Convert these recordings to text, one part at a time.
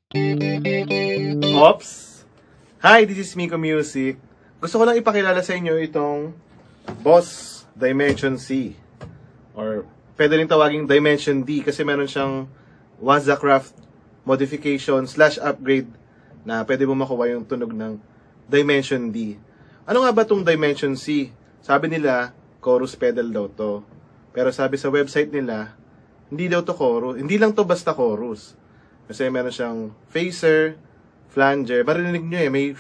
Oops! Hi, this is Miko Music. Gusto ko lang ipakilala sa inyo itong Boss Dimension C. Or pwede rin tawaging Dimension D kasi meron siyang Wazacraft modification / upgrade na pwede mo makuha yung tunog ng Dimension D. Ano nga ba itong Dimension C? Sabi nila, chorus pedal daw to. Pero sabi sa website nila, hindi daw to chorus. Hindi lang to basta chorus. Kasi meron siyang phaser, flanger. Marinig nyo may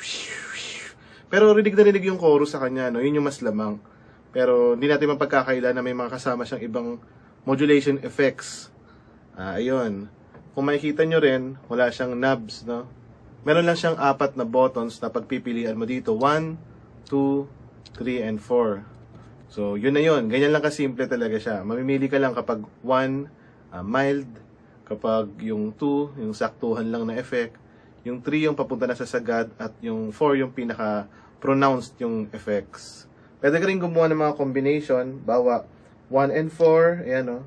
pero rinig na rinig yung chorus sa kanya, no? Yun yung mas lamang. Pero hindi natin mapagkakaila na may mga kasama siyang ibang modulation effects. Ayun. Kung makikita nyo rin, wala siyang knobs, no? Meron lang siyang 4 na buttons na pagpipilian mo dito. 1, 2, 3, and 4. So, yun na yun. Ganyan lang kasimple talaga siya. Mamimili ka lang kapag 1, mild. Kapag yung 2, yung saktuhan lang na effect. Yung 3, yung papunta na sa sagad. At yung 4, yung pinaka-pronounced yung effects. Pwede ka rin gumawa ng mga combination. Bawa, 1 and 4. Ayan, no?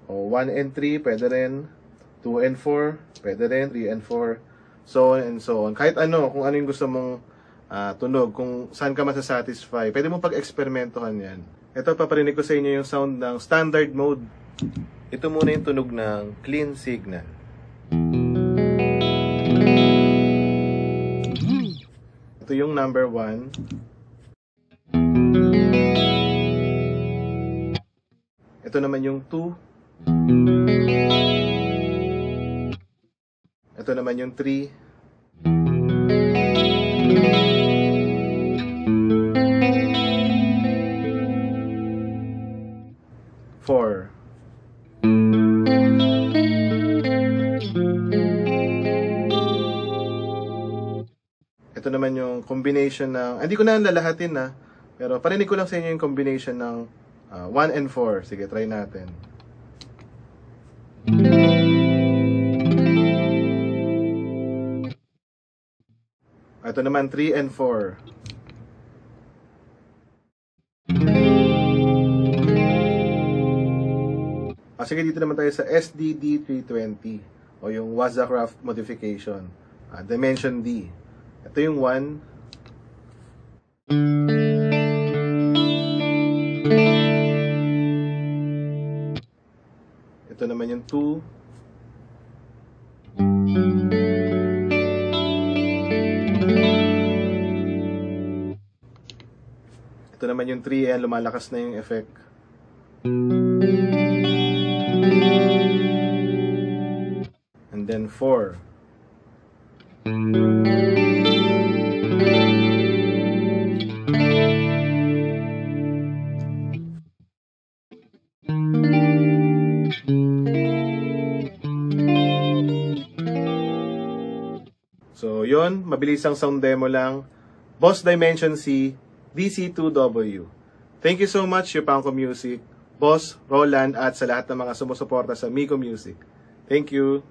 O 1 and 3, pwede rin. 2 and 4, pwede rin. 3 and 4. So on and so on. Kahit ano, kung ano yung gusto mong tunog. Kung saan ka masasatisfy. Pwede mo pag-eksperimentohan yan. Ito, paparinig ko sa inyo yung sound ng standard mode. Ito muna yung tunog ng clean signal. Ito yung number 1. Ito naman yung 2. Ito naman yung 3. 4. Ito naman yung combination ng, hindi ko na lalahatin pero parinig ko lang sa inyo yung combination ng 1 and 4. Sige, try natin. Ito naman 3 and 4. Sige, dito naman tayo sa SDD320 o yung Wazacraft modification. Dimension D. Ito yung 1. Ito naman yung 2. Ito naman yung 3. Ayan, lumalakas na yung effect. And then 4. So, yun. Mabilisang sound demo lang. Boss Dimension C, DC2W. Thank you so much, Yupanko Music, Boss, Roland, at sa lahat ng mga sumusuporta sa Miko Music. Thank you.